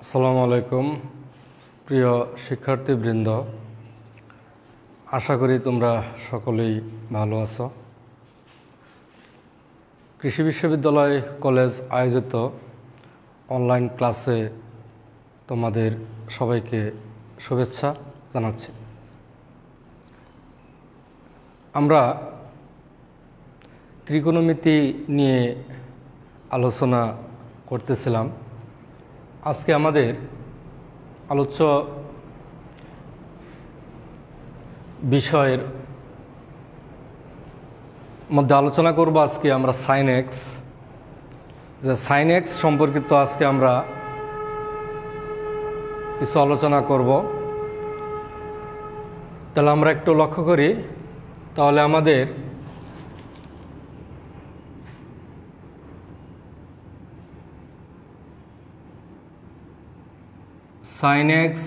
আসসালামু আলাইকুম প্রিয় শিক্ষার্থীবৃন্দ, আশা করি তোমরা সকলেই ভালো আছো। কৃষি বিশ্ববিদ্যালয় কলেজ আয়োজিত অনলাইন ক্লাসে তোমাদের সবাইকে শুভেচ্ছা জানাচ্ছি। আমরা ত্রিকোণমিতি নিয়ে আলোচনা করতেছিলাম। আজকে আমাদের আলোচ্য বিষয়ের মধ্যে আলোচনা করব আজকে আমরা সাইন এক্স, যে সাইন এক্স সম্পর্কিত আজকে আমরা কিছু আলোচনা করব। তাহলে আমরা একটু লক্ষ্য করি, তাহলে আমাদের সাইন এক্স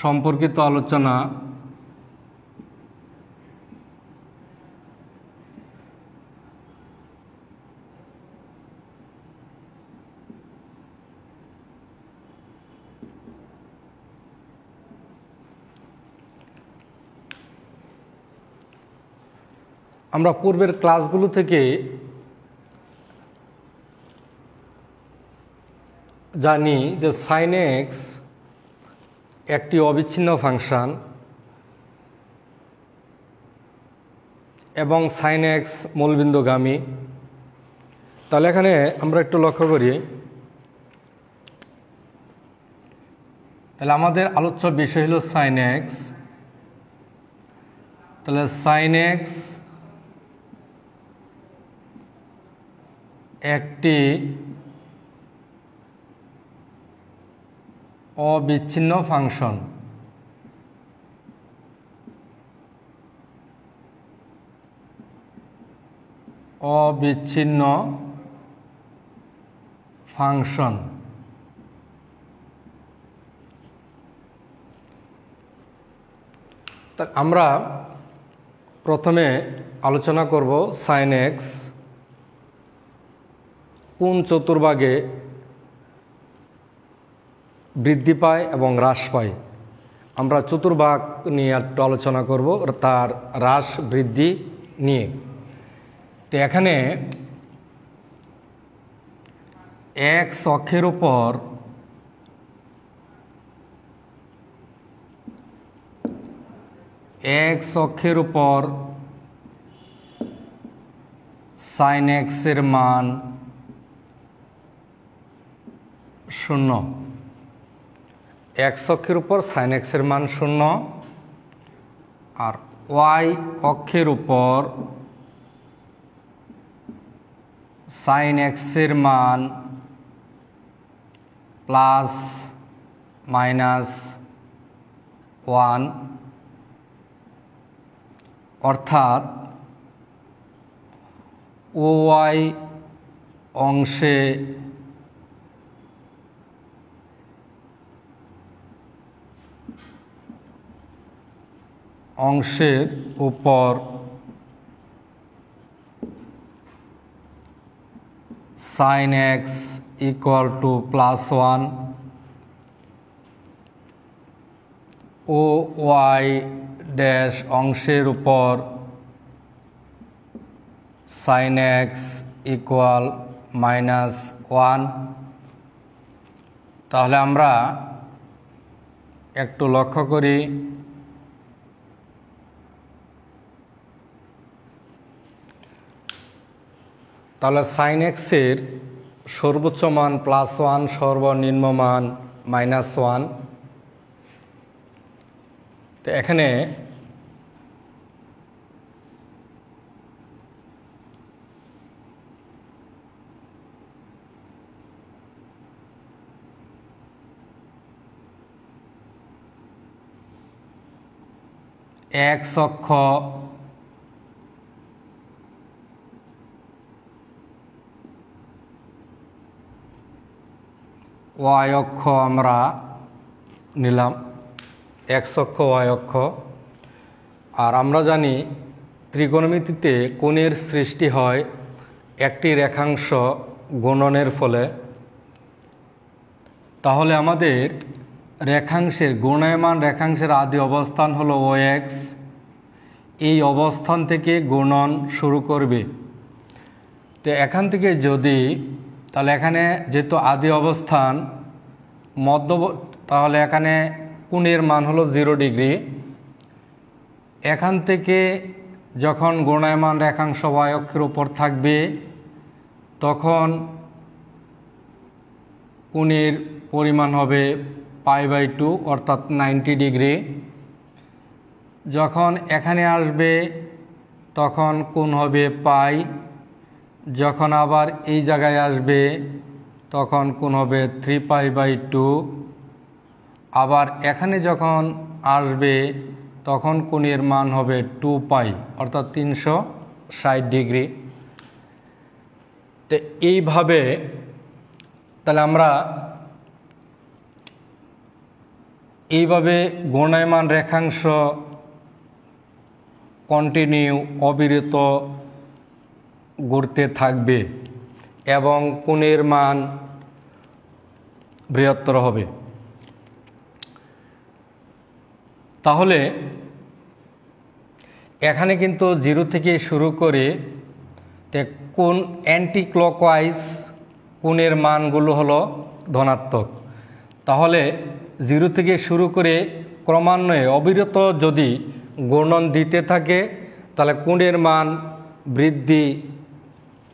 সম্পর্কিত আলোচনা আমরা পূর্বের ক্লাসগুলো থেকে জানি যে সাইন এক্স একটি অবিচ্ছিন্ন ফাংশন এবং সাইন এক্স মূলবিন্দুগামী। তাহলে এখানে আমরা একটু লক্ষ্য করি, তাহলে আমাদের আলোচ্য বিষয় হলো সাইন এক্স। তাহলে সাইন এক্স একটি অবিচ্ছিন্ন ফাংশন। অবিচ্ছিন্ন ফাংশন আমরা প্রথমে আলোচনা করব সাইন এক্স কোন চতুর্ভাগে বৃদ্ধি পায় এবং হ্রাস পায়। আমরা চতুর্ভাগ নিয়ে একটু আলোচনা করব, তার হ্রাস বৃদ্ধি নিয়ে। তো এখানে এক্স অক্ষের উপর সাইন এক্সের মান 0। এক্স অক্ষের উপর সাইন এক্সের মান 0, আর ওয়াই অক্ষের উপর সাইন এক্সের মান +-1, অর্থাৎ ওয়াই অংশের উপর সাইন এক্স =+1 ও ওয়াই ড্যাশ অংশের উপর সাইন এক্স =-1। তাহলে আমরা একটু লক্ষ্য করি, তাহলে সাইন এক্সের সর্বোচ্চ মান +1, সর্বনিম্ন মান -1। তো এখানে এক্স অক্ষ ওয়াই অক্ষ আমরা নিলাম, এক্স অক্ষ ওয়াই অক্ষ। আর আমরা জানি ত্রিকোণমিতিতে কোণের সৃষ্টি হয় একটি রেখাংশ গুণনের ফলে। তাহলে আমাদের রেখাংশের ঘূর্ণায়মান রেখাংশের আদি অবস্থান হলো OX। এই অবস্থান থেকে গুণন শুরু করবে। তো এখান থেকে যদি তাহলে এখানে যেহেতু আদি অবস্থান তাহলে এখানে কোণের মান হলো 0 ডিগ্রি। এখান থেকে যখন ঘূর্ণায়মান রেখাংশ y অক্ষের উপর থাকবে তখন কোণের পরিমাণ হবে π/2 অর্থাৎ 90 ডিগ্রি। যখন এখানে আসবে তখন কোণ হবে π। যখন আবার এই জায়গায় আসবে তখন কোণ হবে 3π/2। আবার এখানে যখন আসবে তখন কোণের মান হবে 2π অর্থাৎ 360 ডিগ্রি। তো এইভাবে তাহলে আমরা ঘূর্ণায়মান রেখাংশ কন্টিনিউ অবিরত ঘুরতে থাকবে এবং কোণের মান বৃহত্তর হবে। তাহলে এখানে কিন্তু 0 থেকে শুরু করে কোণ অ্যান্টি ক্লকওয়াইজ কোণের মানগুলো হলো ধনাত্মক। তাহলে 0 থেকে শুরু করে ক্রমান্বয়ে অবিরত যদি ঘূর্ণন দিতে থাকে তাহলে কোণের মান বৃদ্ধি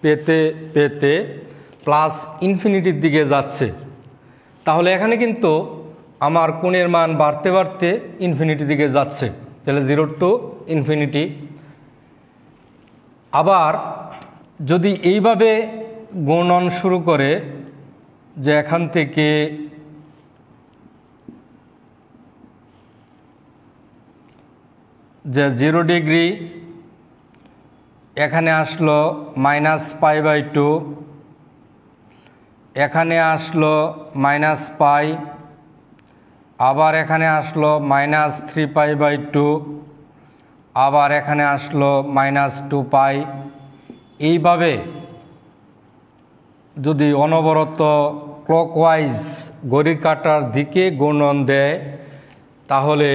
পেতে পেতে প্লাস ইনফিনিটির দিকে যাচ্ছে। তাহলে এখানে কিন্তু আমার কোণের মান বাড়তে বাড়তে ইনফিনিটির দিকে যাচ্ছে। তাহলে 0 টু ইনফিনিটি। আবার যদি এইভাবে ঘূর্ণন শুরু করে যে এখান থেকে যে 0 ডিগ্রি এখানে আসলো -π/2, এখানে আসলো -π, আবার এখানে আসলো -3π/2, আবার এখানে আসলো -2π। এইভাবে যদি অনবরত ক্লকওয়াইজ ঘড়ির কাঁটার দিকে ঘূর্ণন দেয় তাহলে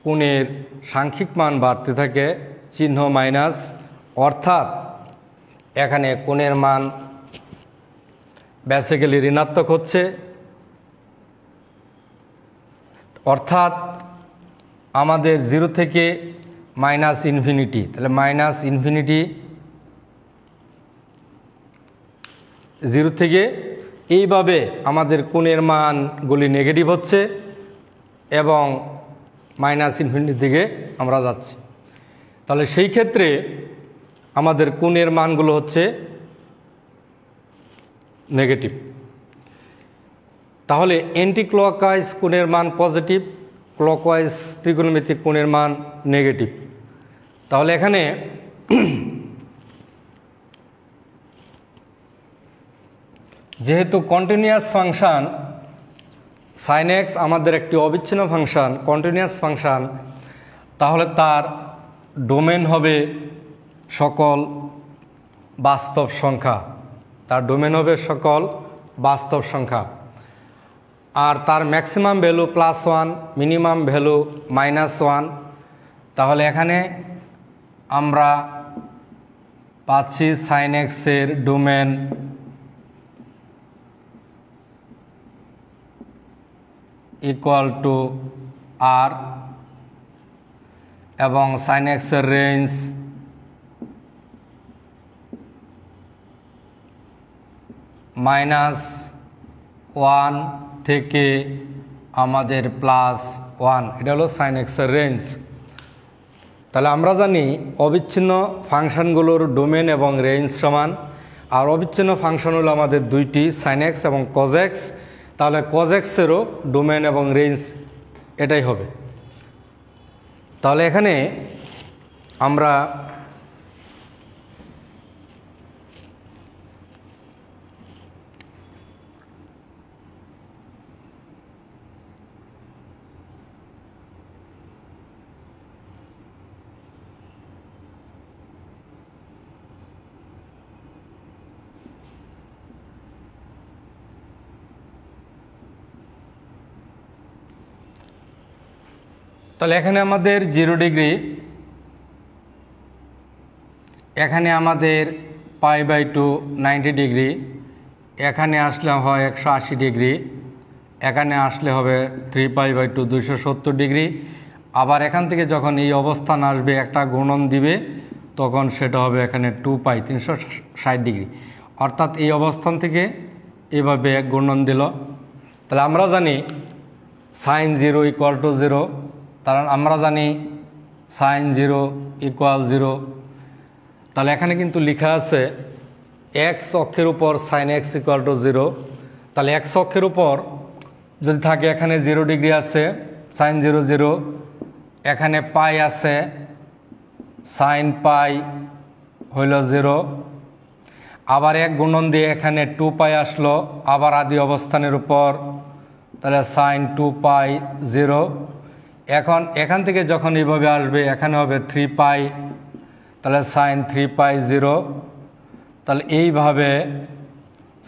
কোণের সাংখ্যিক মান বাড়তে থাকে চিহ্ন মাইনাস, অর্থাৎ এখানে কোণের মান বেসিক্যালি ঋণাত্মক হচ্ছে। অর্থাৎ আমাদের 0 থেকে -ইনফিনিটি, তাহলে -ইনফিনিটি 0 থেকে এইভাবে আমাদের কোণের মানগুলি নেগেটিভ হচ্ছে এবং -ইনফিনিটির দিকে আমরা যাচ্ছি। তাহলে সেই ক্ষেত্রে আমাদের কোণের মানগুলো হচ্ছে নেগেটিভ। তাহলে অ্যান্টি ক্লকওয়াইজ কোণের মান পজিটিভ, ক্লকওয়াইজ ত্রিকোণমিতিক কোণের মান নেগেটিভ। তাহলে এখানে যেহেতু কন্টিনিউয়াস ফাংশন sin x আমাদের একটি অবিচ্ছিন্ন ফাংশন, কন্টিনিউয়াস ফাংশন, তাহলে তার ডোমেন হবে সকল বাস্তব সংখ্যা। তার ডোমেন হবে সকল বাস্তব সংখ্যা। আর তার ম্যাক্সিমাম ভ্যালু +1, মিনিমাম ভ্যালু -1। তাহলে এখানে আমরা পাচ্ছি sin x এর ডোমেন = r এবং sin x এর রেঞ্জ -1 থেকে আমাদের +1। এটা হলো sin x এর রেঞ্জ। তাহলে আমরা জানি অবিচ্ছিন্ন ফাংশনগুলোর ডোমেন এবং রেঞ্জ সমান। আর অবিচ্ছিন্ন ফাংশন হলো আমাদের দুইটি, sin x এবং cos x। তাহলে cos x এরও ডোমেন এবং রেঞ্জ এটাই হবে। তাহলে এখানে আমরা তাহলে এখানে আমাদের 0 ডিগ্রি, এখানে আমাদের π/2 90 ডিগ্রি, এখানে আসলে হয় 180 ডিগ্রি, এখানে আসলে হবে 3π/2 270 ডিগ্রি। আবার এখান থেকে যখন এই অবস্থান আসবে একটা গুণন দিবে, তখন সেটা হবে এখানে 2π 360 ডিগ্রি। অর্থাৎ এই অবস্থান থেকে এভাবে এক গুণন দিল। তাহলে আমরা জানি sin 0 = 0, কারণ আমরা জানি sin 0 = 0। তাহলে এখানে কিন্তু লেখা আছে x অক্ষের উপর sin x = 0। তাহলে x অক্ষের উপর যদি থাকে, এখানে 0 ডিগ্রি আছে sin 0 0, এখানে পাই আছে sin π হইল 0, আবার এক গুণন দিয়ে এখানে 2π আসলো আবার আদি অবস্থানের উপর, তাহলে sin 2π 0। এখন এখান থেকে যখন এইভাবে আসবে এখানে হবে 3π, তাহলে sin 3π 0। তাহলে এইভাবে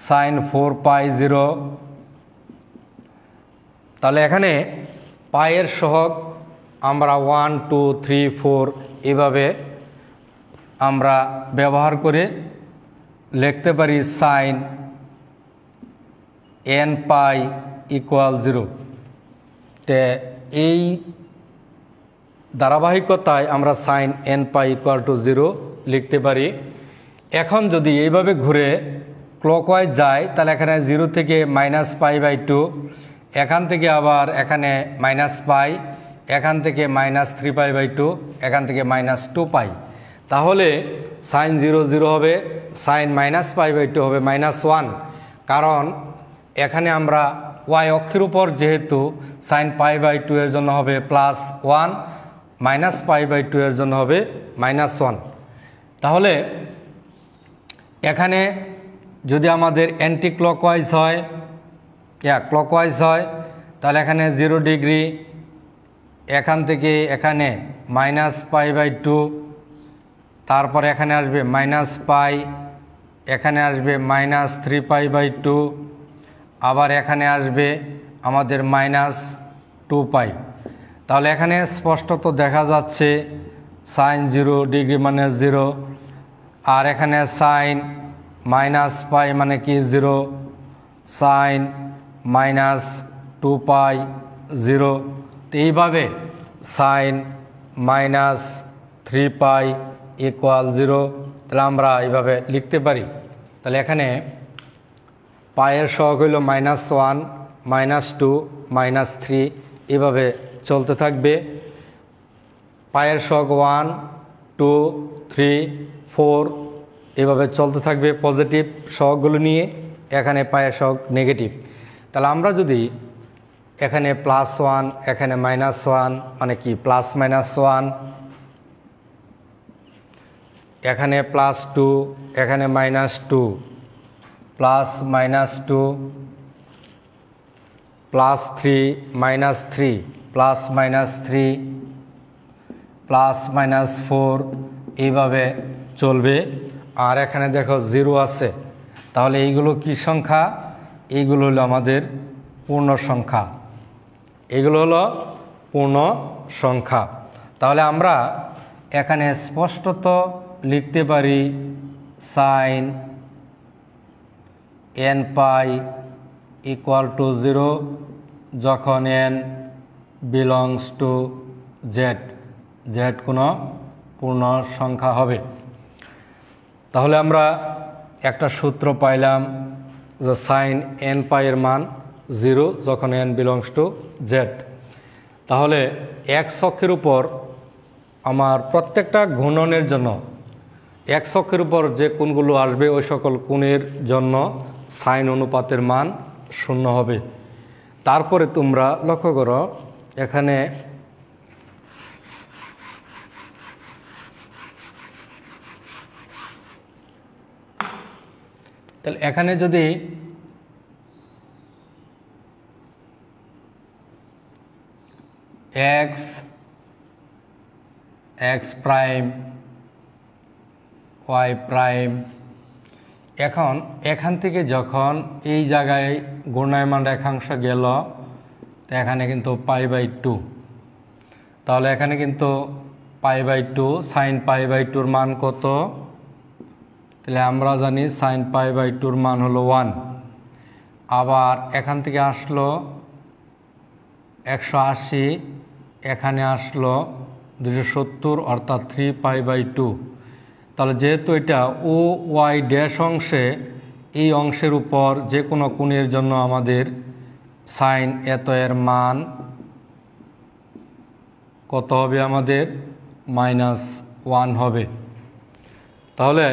sin 4π 0। তাহলে এখানে পায়ের সহগ আমরা 1 2 3 4 এইভাবে আমরা ব্যবহার করে লিখতে পারি sin nπ = 0। তে এই ধারাবাহিকতায় আমরা sin nπ = 0 লিখতে পারি। এখন যদি এইভাবে ঘুরে ক্লকওয়াইজ যায়, তাহলে এখানে 0 থেকে -π/2, এখান থেকে আবার এখানে -π, এখান থেকে -3π/2, এখান থেকে -2π। তাহলে sin 0 0 হবে, sin -π/2 হবে -1, কারণ এখানে আমরা y অক্ষের উপর যেহেতু sin π/2 এর জন্য হবে +1, -π/2 এর জন্য হবে -1। তাহলে এখানে যদি আমাদের অ্যান্টি ক্লকওয়াইজ হয়, ক্লকওয়াইজ হয়, তাহলে এখানে 0 ডিগ্রি, এখান থেকে এখানে -π/2, তারপর এখানে আসবে -π, এখানে আসবে -3π/2, আবার এখানে আসবে আমাদের -2π। তাহলে এখানে স্পষ্টত দেখা যাচ্ছে sin 0 ডিগ্রি মানে 0, আর এখানে sin -π মানে কি 0, sin -2π 0। তো এইভাবে sin -3π = 0, তাহলে আমরা এইভাবে লিখতে পারি। তাহলে এখানে পায়ের সহগ হইল -1 -2 -3, এভাবে চলতে থাকবে। পায়ের সহগ 1 2 3 4 এভাবে চলতে থাকবে পজিটিভ সহগগুলো নিয়ে, এখানে পায়ের সহগ নেগেটিভ। তাহলে আমরা যদি এখানে +1, এখানে -1 মানে কি +-1, এখানে +2, এখানে -2, +-2, +3 -3, +-3, +-4 এইভাবে চলবে। আর এখানে দেখো 0 আছে, তাহলে এইগুলো কি সংখ্যা? এইগুলো হলো আমাদের পূর্ণ সংখ্যা, এগুলো হলো পূর্ণ সংখ্যা। তাহলে আমরা এখানে স্পষ্টত লিখতে পারি sin nπ = 0 যখন n belongs to z, z কোনো পূর্ণ সংখ্যা হবে। তাহলে আমরা একটা সূত্র পাইলাম যে sin nπ এর মান 0 যখন n belongs to z। তাহলে x অক্ষের উপর আমার প্রত্যেকটা ঘূর্ণনের জন্য x অক্ষের উপর যে কোণগুলো আসবে ওই সকল কোণের জন্য সাইন অনুপাতের মান 0 হবে। তারপরে তোমরা লক্ষ্য করো এখানে তাহলে এখানে যদি x প্রাইম y প্রাইম, এখান থেকে যখন এই জায়গায় ঘূর্ণায়মান রেখাংশ গেল, এখানে কিন্তু π/2, তাহলে এখানে কিন্তু π/2 sin π/2 মান কত? তাহলে আমরা জানি sin π/2 মান হলো 1। আবার এখান থেকে আসলো 180, এখানে আসলো 270 অর্থাৎ 3π/2। তাহলে যেহেতু এটা ও ওয়াই ড্যাশ অংশে, এই অংশের উপর যে কোনো কোণের জন্য আমাদের সাইন এত এর মান কত হবে? আমাদের -1 হবে। তাহলে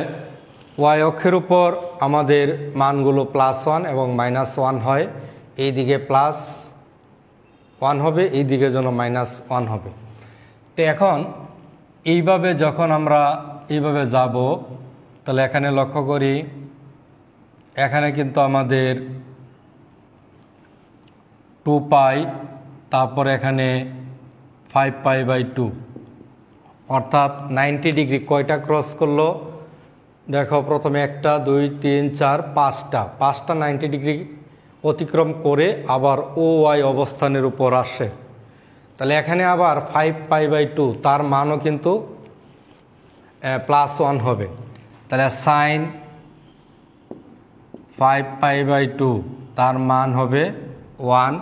ওয়াই অক্ষের উপর আমাদের মানগুলো +1 এবং -1 হয়, এই দিকে +1 হবে, এই দিকের জন্য -1 হবে। তো এখন এইভাবে যখন আমরা এইভাবে যাব, তাহলে এখানে লক্ষ্য করি, এখানে কিন্তু আমাদের 2π, তারপর এখানে 5π/2 অর্থাৎ 90 ডিগ্রি কয়টা ক্রস করলো? দেখো, প্রথমে 1 2 3 4 5টা 90 ডিগ্রি অতিক্রম করে আবার ও ওয়াই অবস্থানের উপর আসে। তাহলে এখানে আবার 5π/2 তার মানও কিন্তু +1 হবে। তাহলে সাইন 5π/2 তার মান হবে 1।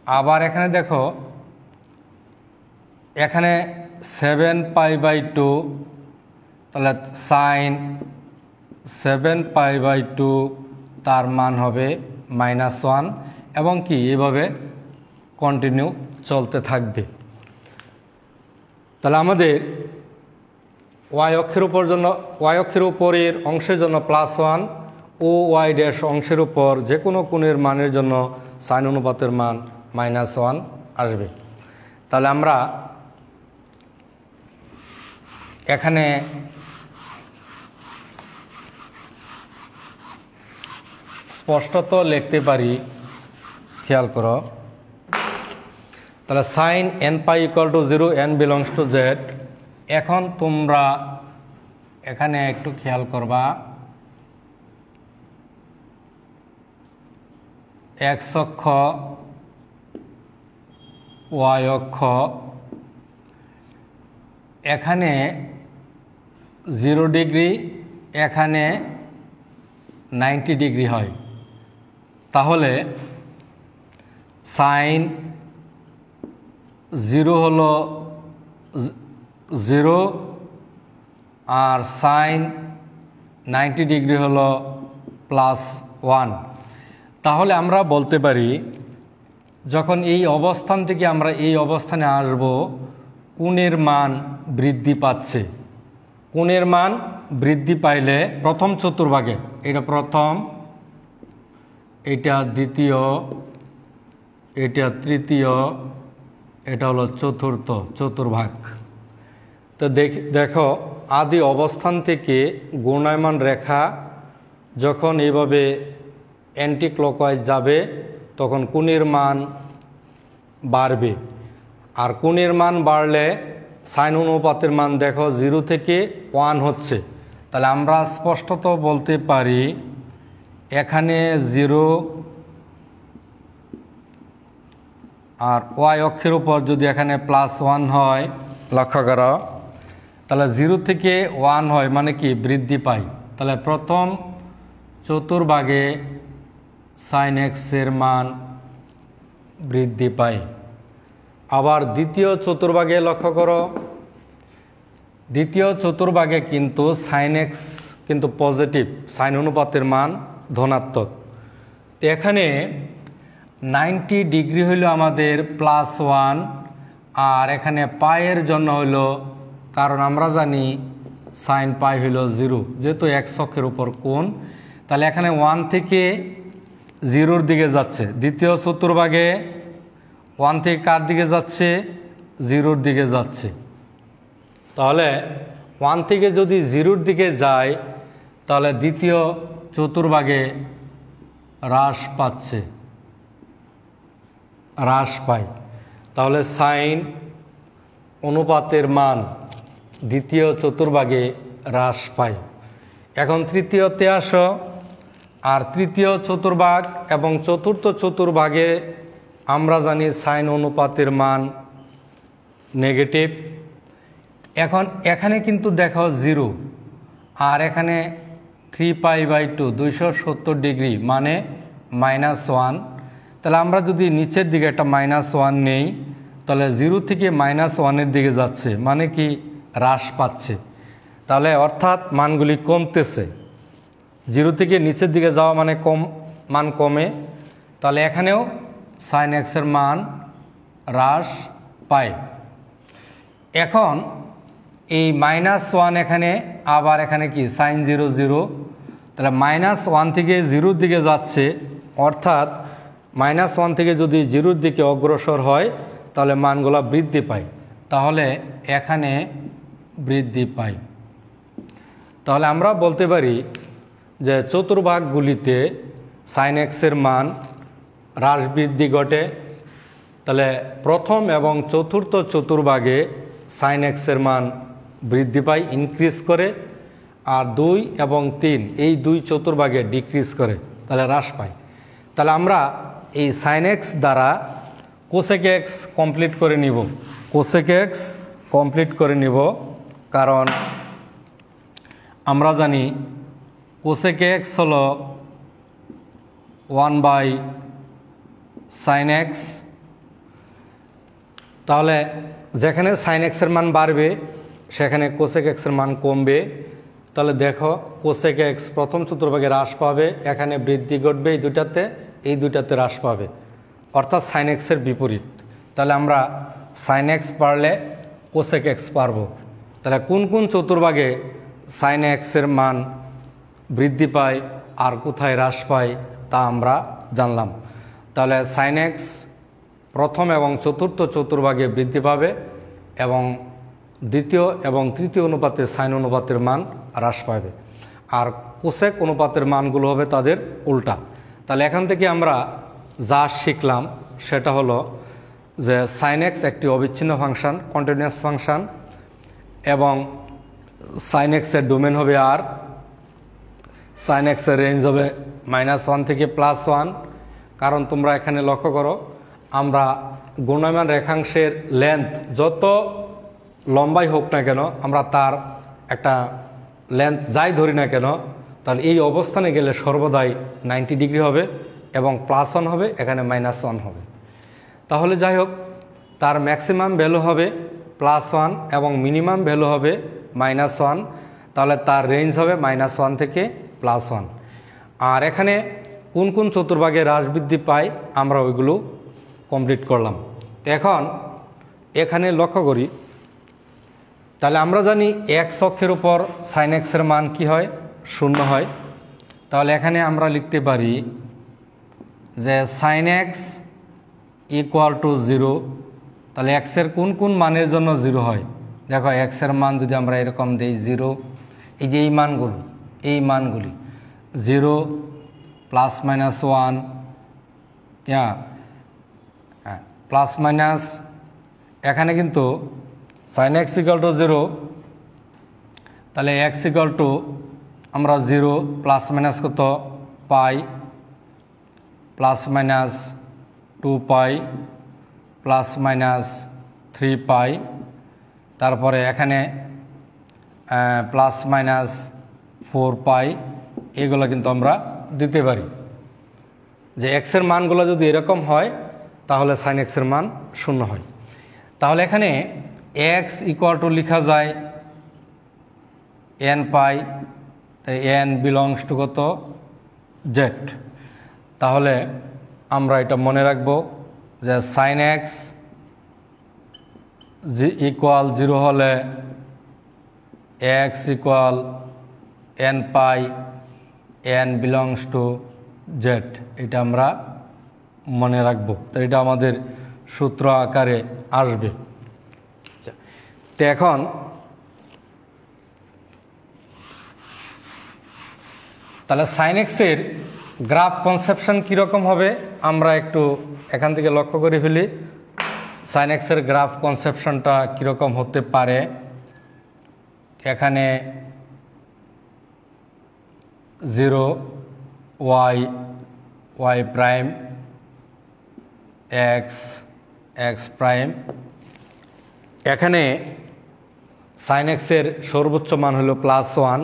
আবার এখানে দেখো, এখানে 7π/2, তাহলে সাইন 7π/2 তার মান হবে -1 এবং কি এভাবে কন্টিনিউ চলতে থাকবে। তাহলে আমাদের ওয়াই অক্ষের উপরের অংশের জন্য +1 ও ওয়াই ড্যাশ অংশের উপর যে কোনো কোণের মানের জন্য সাইন অনুপাতের মান -1 আসবে। তাহলে আমরা এখানে স্পষ্টত লিখতে পারি, খেয়াল করো। তাহলে sine nπ = 0, n belongs to z। এখন তোমরা এখানে একটু খেয়াল করবা, x অক্ষ, y অক্ষ, এখানে 0 ডিগ্রি, এখানে 90 ডিগ্রি হয়। তাহলে সাইন 0 হলো 0 আর সাইন 90 ডিগ্রি হলো +1। তাহলে আমরা বলতে পারি, যখন এই অবস্থান থেকে আমরা এই অবস্থানে আসব, কোণের মান বৃদ্ধি পাচ্ছে। কোণের মান বৃদ্ধি পাইলে প্রথম চতুর্ভাগে, এটা প্রথম, এটা দ্বিতীয়, এটা তৃতীয়, এটা হলো চতুর্ভাগ। তো দেখো, আদি অবস্থান থেকে ঘূর্ণায়মান রেখা যখন এইভাবে অ্যান্টি ক্লকওয়াইজ যাবে, তখন কোণের মান বাড়বে। আর কোণের মান বাড়লে সাইন অনুপাতের মান দেখো 0 থেকে 1 হচ্ছে। তাহলে আমরা স্পষ্টত বলতে পারি, এখানে 0 আর ওয়াই অক্ষের উপর যদি এখানে +1 হয়, লক্ষ্য করো, তাহলে 0 থেকে 1 হয় মানে কি বৃদ্ধি পায়। তাহলে প্রথম চতুর্ভাগে সাইন x এর মান বৃদ্ধি পায়। আবার দ্বিতীয় চতুর্ভাগে লক্ষ্য করো, দ্বিতীয় চতুর্ভাগে কিন্তু সাইন x কিন্তু পজিটিভ, সাইন অনুপাতের মান ধনাত্মক। তো এখানে 90 ডিগ্রি হইল আমাদের +1, আর এখানে পায়ের জন্য হইল, কারণ আমরা জানি সাইন পাই হইল 0, যেহেতু x অক্ষের উপর কোণ। তাহলে এখানে 1 থেকে 0-র দিকে যাচ্ছে। দ্বিতীয় চতুর্ভাগে 1 থেকে কার দিকে যাচ্ছে? 0-র দিকে যাচ্ছে। তাহলে 1 থেকে যদি 0-র দিকে যায়, তাহলে দ্বিতীয় চতুর্ভাগে হ্রাস পায়। তাহলে সাইন অনুপাতের মান দ্বিতীয় চতুর্ভাগে হ্রাস পায়। এখন তৃতীয়তে আসো, আর তৃতীয় চতুর্ভাগ এবং চতুর্থ চতুর্ভাগে আমরা জানি সাইন অনুপাতের মান নেগেটিভ। এখন এখানে কিন্তু দেখো 0 আর এখানে 3π/2 270 ডিগ্রি মানে -1। তাহলে আমরা যদি নিচের দিকে একটা -1 নেই তাহলে 0 থেকে -1-এর দিকে যাচ্ছে মানে কি হ্রাস পাচ্ছে, তাহলে অর্থাৎ মানগুলি কমতেছে। 0 থেকে নিচের দিকে যাওয়া মানে মান কমে, তাহলে এখানেও sin x এর মান হ্রাস পায়। এখন এই -1 এখানে আবার এখানে কি sin 0 0, তাহলে -1 থেকে 0-র দিকে যাচ্ছে, অর্থাৎ -1 থেকে যদি 0-র দিকে অগ্রসর হয় তাহলে মানগুলো বৃদ্ধি পায়, তাহলে এখানে বৃদ্ধি পায়। তাহলে আমরা বলতে পারি যে চতুর্ভাগগুলিতে sin x এর মান হ্রাস বৃদ্ধি ঘটে। তাহলে প্রথম এবং চতুর্থ চতুর্ভাগে sin x এর মান বৃদ্ধি পায়, ইনক্রিজ করে, আর 2 এবং 3 এই 2 চতুর্ভাগে ডিক্রিজ করে, তাহলে হ্রাস পায়। তাহলে আমরা এই sin x দ্বারা cosec x কমপ্লিট করে নিব, cosec x কমপ্লিট করে নিব, কারণ আমরা জানি cosec x হলো 1/sin x। তাহলে যেখানে sin x এর মান বাড়বে সেখানে cosec x এর মান কমবে। তাহলে দেখো cosec x প্রথম চতুর্ভাগে হ্রাস পাবে, এখানে বৃদ্ধি ঘটবে এই দুইটাতে হ্রাস পাবে, অর্থাৎ sin x এর বিপরীত। তাহলে আমরা sin x পারলে cosec x পারব। তাহলে কোন কোন চতুর্ভাগে sin x এর মান বৃদ্ধি পায় আর কোথায় হ্রাস পায় তা আমরা জানলাম। তাহলে sin x প্রথম এবং চতুর্থ চতুর্ভাগে বৃদ্ধি পাবে এবং দ্বিতীয় এবং তৃতীয় অনুপাতে সাইন অনুপাতের মান হ্রাস পাবে, আর কোসেক অনুপাতের মানগুলো হবে তাদের উল্টা। তাহলে এখান থেকে আমরা যা শিখলাম সেটা হলো যে sin x একটি অবিচ্ছিন্ন ফাংশন, কন্টিনিউয়াস ফাংশন, এবং sin x এর ডোমেন হবে আর, sin x এর রেঞ্জ হবে -1 থেকে +1। কারণ তোমরা এখানে লক্ষ্য করো আমরা ঘূর্ণায়মান রেখাংশের লেন্থ যত লম্বাই হোক না কেন আমরা তার একটা লেন্থ যাই ধরি না কেন, তাহলে এই অবস্থানে গেলে সর্বদাই 90 ডিগ্রি হবে এবং +1 হবে, এখানে -1 হবে। তাহলে যাই হোক তার ম্যাক্সিমাম ভ্যালু হবে +1 এবং মিনিমাম ভ্যালু হবে -1, তাহলে তার রেঞ্জ হবে -1 থেকে +1। আর এখানে কোন কোন চতুর্ভাগে হ্রাস বৃদ্ধি পায় আমরা ওইগুলো কমপ্লিট করলাম। এখন এখানে লক্ষ্য করি, তাহলে আমরা জানি x অক্ষের উপর sin x এর মান কি হয়, 0 হয়। তাহলে এখানে আমরা লিখতে পারি যে sin x = 0। তাহলে x এর কোন কোন মানের জন্য 0 হয়, দেখো x এর মান যদি আমরা এরকম দেই 0, এই যে এই মানগুলি 0 +-1, প্লাস মাইনাস, এখানে কিন্তু sin x = 0, তাহলে x = আমরা 0 ± কত পাই, ±2π, ±3π, তারপরে এখানে ±4π, এগুলো কিন্তু আমরা দিতে পারি যে x এর মানগুলো যদি এরকম হয় তাহলে sin x এর মান 0 হয়। তাহলে এখানে x = লেখা যায় nπ, তাই n বিলংস টু কত z। তাহলে আমরা এটা মনে রাখব যে sin x = 0 হলে x = nπ, n belongs to z, এটা আমরা মনে রাখব। তো এটা আমাদের সূত্র আকারে আসবে। তো এখন তাহলে sin x এর গ্রাফ কনসেপশন কীরকম হবে আমরা একটু এখান থেকে লক্ষ্য করে ফেলি। sin x এর গ্রাফ কনসেপশনটা কীরকম হতে পারে, এখানে 0 y প্রাইম, x প্রাইম, এখানে সাইন এক্সের সর্বোচ্চ মান হলো +1,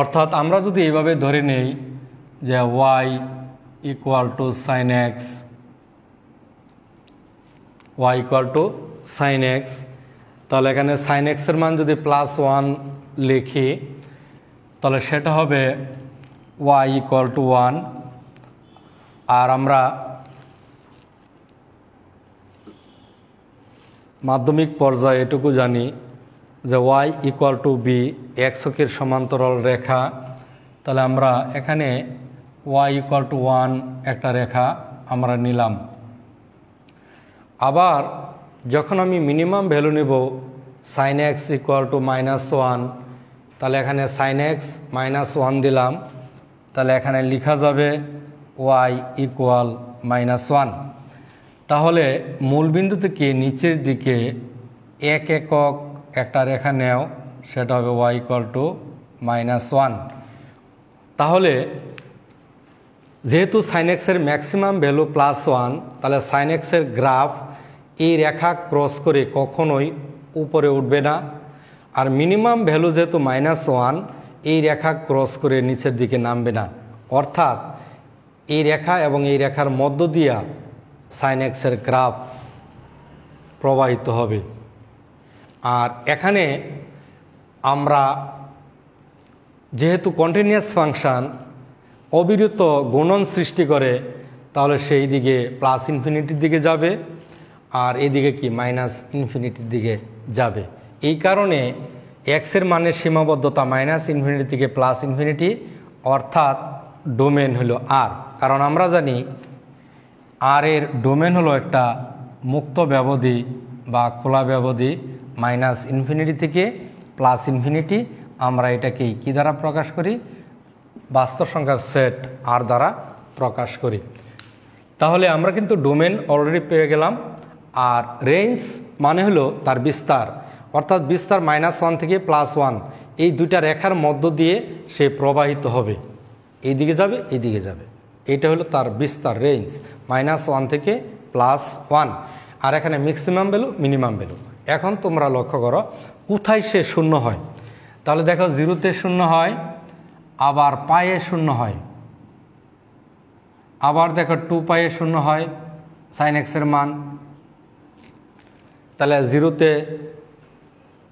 অর্থাৎ আমরা যদি এইভাবে ধরে নেই যে y = sin x, y = sin x, তাহলে এখানে sin x এর মান যদি +1 লিখি তাহলে সেটা হবে y = 1। আর আমরা মাধ্যমিক পর্যায়ে এটুকু জানি যে y = b, x অক্ষের সমান্তরাল রেখা। তাহলে আমরা এখানে y = 1 একটা রেখা আমরা নিলাম। আবার যখন আমি মিনিমাম ভ্যালু নেব sin x = -1, তাহলে এখানে sin x -1 দিলাম, তাহলে এখানে লেখা যাবে y = -1। তাহলে মূলবিন্দু থেকে নিচের দিকে 1 একক একটা রেখা নেও, সেটা হবে y = -1। তাহলে যেহেতু sin x এর ম্যাক্সিমাম ভ্যালু +1, তাহলে sin x এর গ্রাফ এই রেখা ক্রস করে কখনোই উপরে উঠবে না। আর মিনিমাম ভ্যালু যেহেতু -1, এই রেখা ক্রস করে নিচের দিকে নামবে না, অর্থাৎ এই রেখা এবং এই রেখার মধ্য দিয়া sin x এর গ্রাফ প্রবাহিত হবে। আর এখানে আমরা যেহেতু কন্টিনিউয়াস ফাংশন অবিরত গুণন সৃষ্টি করে, তাহলে সেই দিকে +∞ দিকে যাবে, আর এদিকে কি -∞ দিকে যাবে। এই কারণে x এর মানের সীমাবদ্ধতা -∞ থেকে +∞, অর্থাৎ ডোমেন হলো r। কারণ আমরা জানি r এর ডোমেন হলো একটা মুক্ত ব্যবধি বা খোলা ব্যবধি, -∞ থেকে +∞। আমরা এটাকে কি দ্বারা প্রকাশ করি? বাস্তব সংখ্যার সেট r দ্বারা প্রকাশ করি। তাহলে আমরা কিন্তু ডোমেন অলরেডি পেয়ে গেলাম। আর রেঞ্জ মানে হলো তার বিস্তার, অর্থাৎ বিস্তার -1 থেকে +1, এই দুইটা রেখার মধ্য দিয়ে সে প্রবাহিত হবে, এইদিকে যাবে এইদিকে যাবে, এটা হলো তার বিস্তার রেঞ্জ -1 থেকে +1। আর এখানে ম্যাক্সিমাম ভ্যালু মিনিমাম ভ্যালু। এখন তোমরা লক্ষ্য করো কোথায় সে শূন্য হয়। তাহলে দেখো 0-তে 0 হয়, আবার পায়ে 0 হয়, আবার দেখো 2π-এ 0 হয় sin x এর মান। তাহলে 0-তে,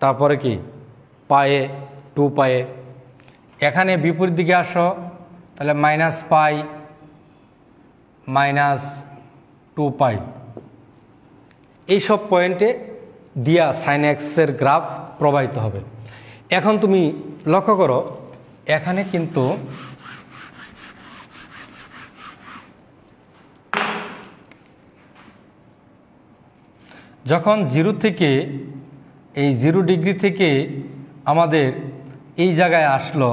তারপরে কি পায়ে 2π-এ। এখানে বিপরীত দিকে আসো, তাহলে -π -2π, এইসব পয়েন্টে দিয়া sin x এর গ্রাফ প্রবাহিত হবে। এখন তুমি লক্ষ্য করো এখানে কিন্তু যখন 0 থেকে এই 0 ডিগ্রি থেকে আমাদের এই জায়গায় আসলো,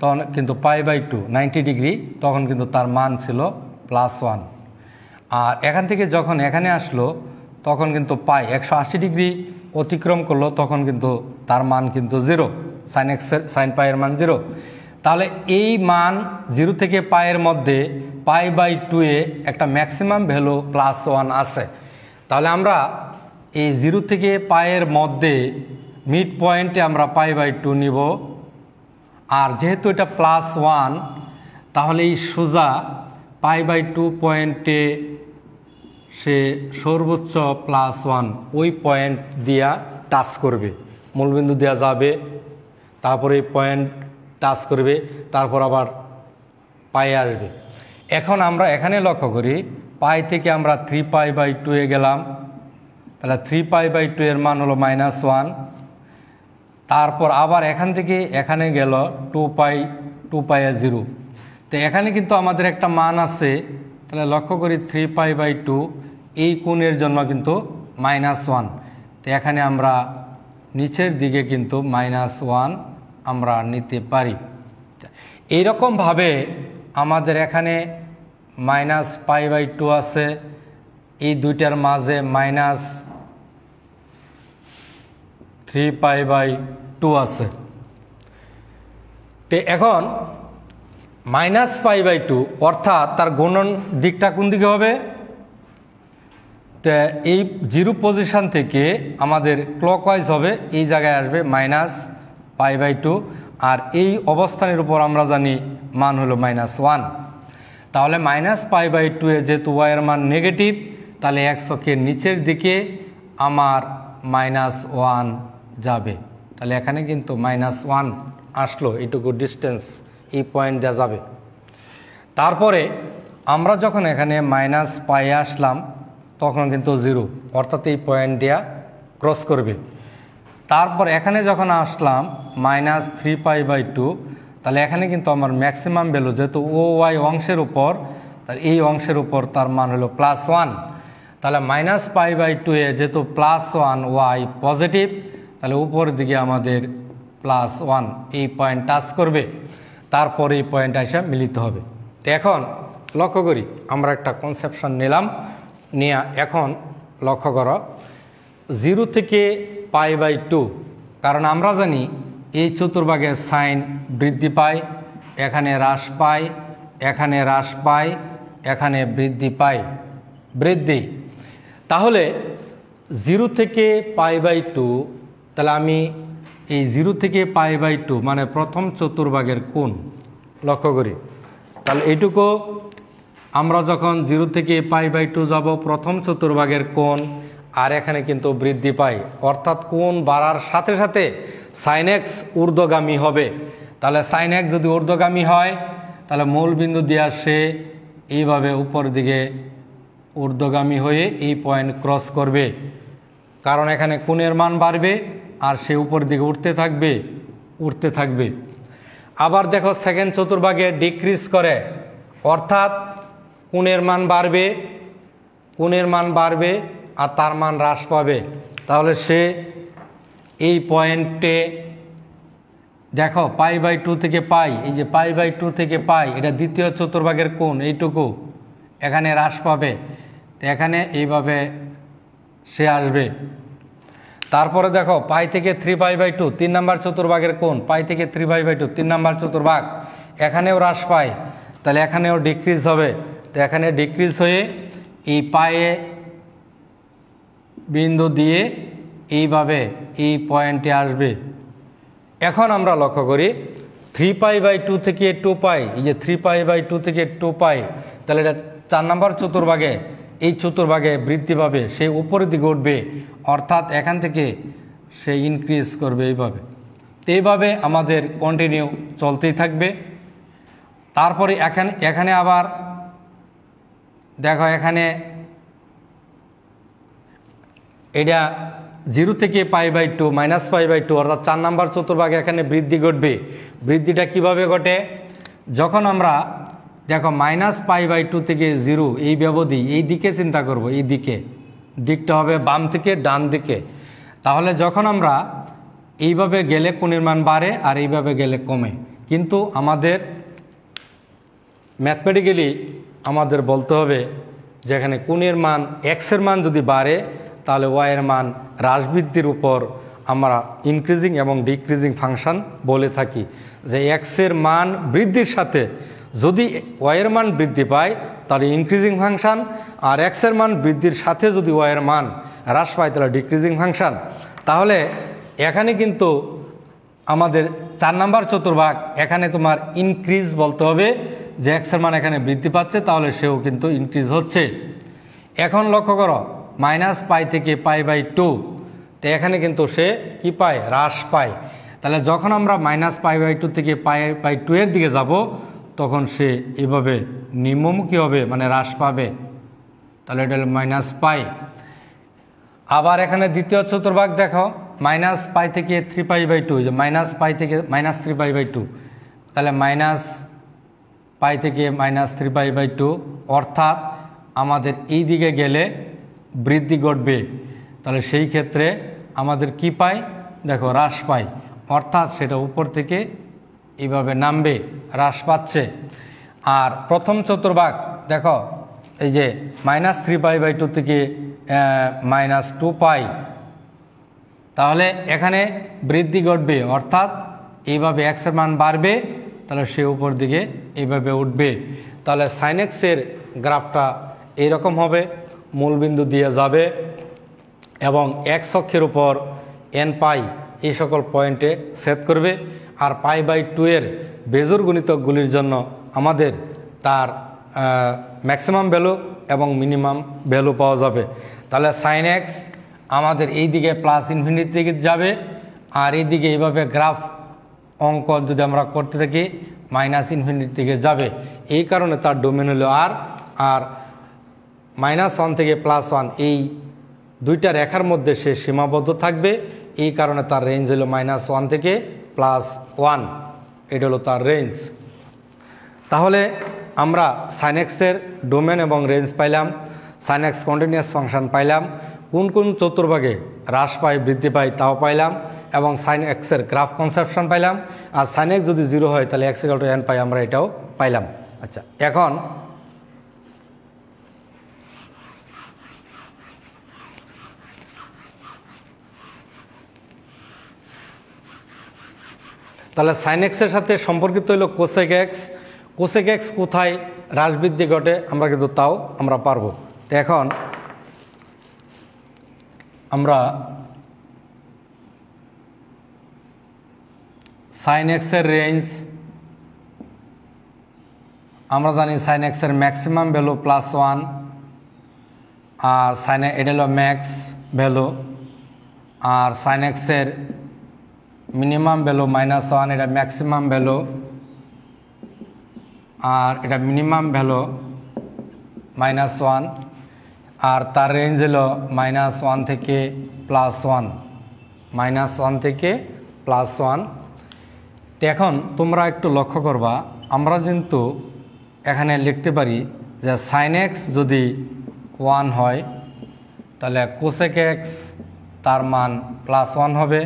তখন কিন্তু π/2 90 ডিগ্রি, তখন কিন্তু তার মান ছিল +1। আর এখান থেকে যখন এখানে আসলো তখন কিন্তু π 180 ডিগ্রি অতিক্রম করলো, তখন কিন্তু তার মান কিন্তু 0, sin π এর মান 0। তাহলে এই মান 0 থেকে π এর মধ্যে π/2 এ একটা ম্যাক্সিমাম ভ্যালু +1 আছে। তাহলে আমরা এই 0 থেকে π এর মধ্যে মিড পয়েন্টে আমরা π/2 নিব। আর যেহেতু এটা +1, তাহলে এই সোজা π/2 পয়েন্টে সে সর্বোচ্চ +1 ওই পয়েন্ট দিয়া টাচ করবে, মূলবিন্দু দেওয়া যাবে, তারপরে এই পয়েন্ট টাচ করবে, তারপর আবার পায়ে আসবে। এখন আমরা এখানে লক্ষ্য করি π থেকে আমরা 3π/2 এ গেলাম, তাহলে 3π/2 এর মান হলো -1। তারপর আবার এখান থেকে এখানে গেল 2π/0। তো এখানে কিন্তু আমাদের একটা মান আছে, তাহলে লক্ষ্য করি 3π/2 এই কোণের জন্য কিন্তু -1। তো এখানে আমরা নিচের দিকে কিন্তু -1 আমরা নিতে পারি। এইরকমভাবে আমাদের এখানে -π/2 আছে, এই দুইটার মাঝে -3π/2 আছে। তো এখন -π/2 অর্থাৎ তার গুণন দিকটা কোন দিকে হবে? তো এই জিরো পজিশন থেকে আমাদের ক্লকওয়াইজ হবে, এই জায়গায় আসবে -π/2, আর এই অবস্থানের উপর আমরা জানি মান হলো -1। তাহলে -π/2 এ যেহেতু y এর মান নেগেটিভ, তাহলে x অক্ষের নিচের দিকে আমার -1 যাবে। তাহলে এখানে কিন্তু -1 আসলো, এইটুকু ডিস্টেন্স এই পয়েন্ট দেওয়া যাবে। তারপরে আমরা যখন এখানে -π আসলাম তখন কিন্তু 0, অর্থাৎ এই পয়েন্ট দেওয়া ক্রস করবে। তারপর এখানে যখন আসলাম -3π/2, তাহলে এখানে কিন্তু আমার ম্যাক্সিমাম ভ্যালু, যেহেতু ও ওয়াই অংশের উপর, তাহলে এই অংশের উপর তার মান হলো +1। তাহলে -π/2 এ যেহেতু +1 ওয়াই পজিটিভ, তাহলে উপরের দিকে আমাদের +1 এই পয়েন্ট টাচ করবে, তারপর এই পয়েন্ট এসে মিলিত হবে। তো এখন লক্ষ্য করি, আমরা একটা কনসেপশন নিলাম, নিয়ে এখন লক্ষ্য করো 0 থেকে π/2, কারণ আমরা জানি এই চতুর্ভাগের সাইন বৃদ্ধি পায়, এখানে হ্রাস পায়, এখানে হ্রাস পায়, এখানে বৃদ্ধি পায়, বৃদ্ধি। তাহলে 0 থেকে π/2, তাহলে আমি এই 0 থেকে π/2 মানে প্রথম চতুর্ভাগের কোণ লক্ষ্য করি। তাহলে এইটুকু আমরা যখন 0 থেকে π/2 যাব, প্রথম চতুর্ভাগের কোণ, আর এখানে কিন্তু বৃদ্ধি পায়, অর্থাৎ কোণ বাড়ার সাথে সাথে sin x ঊর্ধ্বগামী হবে। তাহলে sin x যদি ঊর্ধ্বগামী হয়, তাহলে মূল বিন্দু দিয়ে আসে এইভাবে উপর দিকে ঊর্ধ্বগামী হয়ে এই পয়েন্ট ক্রস করবে, কারণ এখানে কোণের মান বাড়বে আর সে উপর দিকে উঠতে থাকবে, উঠতে থাকবে। আবার দেখো সেকেন্ড চতুর্ভাগে ডিক্রিজ করে, অর্থাৎ কোণের মান বাড়বে, কোণের মান বাড়বে আর তার মান হ্রাস পাবে। তাহলে সে এই পয়েন্টে দেখো π/2 থেকে পাই, এই যে π/2 থেকে পাই, এটা দ্বিতীয় চতুর্ভাগের কোণ, এইটুকু এখানে হ্রাস পাবে, তো এখানে এইভাবে সে আসবে। তারপরে দেখো π থেকে 3π/2 3 নম্বর চতুর্ভাগের কোণ, π থেকে 3π/2 3 নম্বর চতুর্ভাগ, এখানেও হ্রাস পায়, তাহলে এখানেও ডিক্রিজ হবে। তো এখানে ডিক্রিজ হয়ে এই পায়ে বিন্দু দিয়ে এইভাবে এই পয়েন্টে আসবে। এখন আমরা লক্ষ্য করি 3π/2 থেকে 2π, এই যে 3π/2 থেকে 2π, তাহলে এটা 4 নম্বর চতুর্ভাগে, এই চতুর্ভাগে বৃদ্ধি পাবে, সে উপরের দিকে উঠবে, অর্থাৎ এখান থেকে সে ইনক্রিজ করবে এইভাবে। তো এইভাবে আমাদের কন্টিনিউ চলতেই থাকবে। তারপরে এখানে আবার দেখো, এখানে এটা 0 থেকে π/2 -π/2, অর্থাৎ 4 নম্বর চতুর্ভাগে এখানে বৃদ্ধি ঘটবে। বৃদ্ধিটা কিভাবে ঘটে? যখন আমরা দেখো -π/2 থেকে 0 এই ব্যবধি, এই দিকে চিন্তা করব, এই দিকে, দিকটা হবে বাম থেকে ডান দিকে। তাহলে যখন আমরা এইভাবে গেলে কোণের মান বাড়ে আর এইভাবে গেলে কমে, কিন্তু আমাদের ম্যাথমেটিক্যালি আমাদের বলতে হবে যেখানে কোণের মান এক্সের মান যদি বাড়ে, তাহলে ওয়াইয়ের মান হ্রাস বৃদ্ধির উপর আমরা ইনক্রিজিং এবং ডিক্রিজিং ফাংশন বলে থাকি। যে এক্সের মান বৃদ্ধির সাথে যদি ওয়াইয়ের মান বৃদ্ধি পায় তাহলে ইনক্রিজিং ফাংশন, আর এক্সের মান বৃদ্ধির সাথে যদি ওয়াইয়ের মান হ্রাস পায় তাহলে ডিক্রিজিং ফাংশন। তাহলে এখানে কিন্তু আমাদের 4 নম্বর চতুর্ভাগ, এখানে তোমার ইনক্রিজ বলতে হবে, যে এক্সের মান এখানে বৃদ্ধি পাচ্ছে, তাহলে সেও কিন্তু ইনক্রিজ হচ্ছে। এখন লক্ষ্য করো -π থেকে π/2, তো এখানে কিন্তু সে কি পায়? হ্রাস পায়। তাহলে যখন আমরা -π/2 থেকে π/2 এর দিকে যাব, তখন সে এভাবে নিম্নমুখী হবে, মানে হ্রাস পাবে। তাহলে এটা হলো -π। আবার এখানে দ্বিতীয় চতুর্ভাগ দেখো -π থেকে 3π/2, যে -π থেকে -3π/2, তাহলে -π থেকে -3π/2, অর্থাৎ আমাদের এই দিকে গেলে বৃদ্ধি ঘটবে। তাহলে সেই ক্ষেত্রে আমাদের কি পাই? দেখো হ্রাস পাই, অর্থাৎ সেটা উপর থেকে এইভাবে নামবে, হ্রাস পাচ্ছে। আর প্রথম চতুর্ভাগ দেখো, এই যে -3π/2 থেকে -2π, তাহলে এখানে বৃদ্ধি ঘটবে, অর্থাৎ এইভাবে এক্সের মান বাড়বে, তাহলে সে উপর দিকে এইভাবে উঠবে। তাহলে sin x এর গ্রাফটা এইরকম হবে, মূলবিন্দু দিয়ে যাবে এবং এক্স অক্ষের উপর এন পাই এই সকল পয়েন্টে সেট করবে। আর π/2 এর বেজোড় গুণিতকগুলির জন্য আমাদের তার ম্যাক্সিমাম ভ্যালু এবং মিনিমাম ভ্যালু পাওয়া যাবে। তাহলে সাইন এক্স আমাদের এই দিকে প্লাস ইনফিনিটি দিকে যাবে, আর এই দিকে এইভাবে গ্রাফ অঙ্ক যদি আমরা করতে থাকি মাইনাস ইনফিনিটি দিকে যাবে। এই কারণে তার ডোমেন হলো আর -1 থেকে +1 এই দুইটা রেখার মধ্যে সে সীমাবদ্ধ থাকবে। এই কারণে তার রেঞ্জ হলো -1 থেকে +1, এটা হলো তার রেঞ্জ। তাহলে আমরা সাইন এক্সের ডোমেন এবং রেঞ্জ পাইলাম, সাইন এক্স কন্টিনিউয়াস ফাংশন পাইলাম, কোন কোন চতুর্ভাগে হ্রাস পায় বৃদ্ধি পায় তাও পাইলাম, এবং সাইন এক্সের গ্রাফ কনসেপশন পাইলাম। আর সাইন এক্স যদি 0 হয় তাহলে x = n পাই, আমরা এটাও পাইলাম। আচ্ছা, এখন তাহলে সাইন এক্সের সাথে সম্পর্কিত হলো কোসেক এক্স। কোসেক এক্স কোথায় হ্রাস বৃদ্ধি ঘটে আমরা কিন্তু তাও আমরা পারবো। তো এখন আমরা সাইন এক্সের রেঞ্জ আমরা জানি, সাইন এক্সের ম্যাক্সিমাম ভ্যালু +1, আর সাইন এটা হলো ম্যাক্স ভ্যালু, আর সাইন এক্সের মিনিমাম ভ্যালু -1, এটা ম্যাক্সিমাম ভ্যালু, আর এটা মিনিমাম ভ্যালু -1, আর তার রেঞ্জ হলো -1 থেকে +1, -1 থেকে +1। তো এখন তোমরা একটু লক্ষ্য করবা, আমরা কিন্তু এখানে লিখতে পারি যে সাইন এক্স যদি 1 হয় তাহলে কোসেক এক্স তার মান +1 হবে,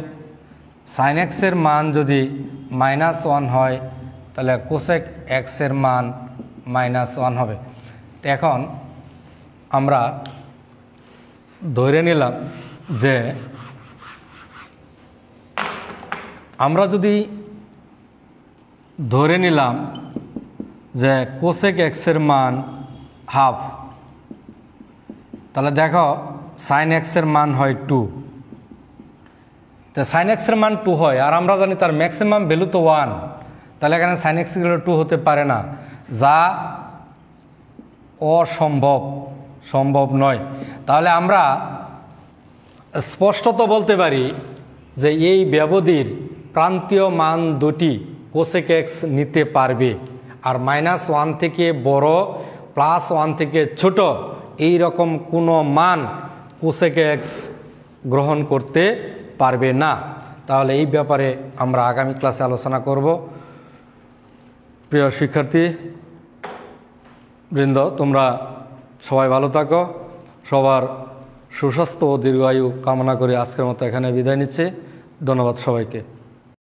সাইন এক্সের মান যদি -1 হয় তাহলে কোসেক এক্সের মান -1 হবে। তো এখন আমরা ধরে নিলাম যে আমরা যদি ধরে নিলাম যে কোসেক এক্সের মান হাফ, তাহলে দেখো সাইন এক্সের মান হয় 2। তো সাইন এক্সের মান 2 হয়, আর আমরা জানি তার ম্যাক্সিমাম ভ্যালু তো 1, তাহলে এখানে সাইন এক্স 2 হতে পারে না, যা সম্ভব নয়। তাহলে আমরা স্পষ্টত বলতে পারি যে এই ব্যবধির প্রান্তীয় মান দুটি কোসেক এক্স নিতে পারবে, আর -1 থেকে বড় +1 থেকে ছোট এই রকম কোনো মান কোসেক এক্স গ্রহণ করতে পারবে না। তাহলে এই ব্যাপারে আমরা আগামী ক্লাসে আলোচনা করব। প্রিয় শিক্ষার্থী বৃন্দ, তোমরা সবাই ভালো থাকো, সবার সুস্বাস্থ্য ও দীর্ঘায়ু কামনা করে আজকের মতো এখানে বিদায় নিচ্ছি। ধন্যবাদ সবাইকে।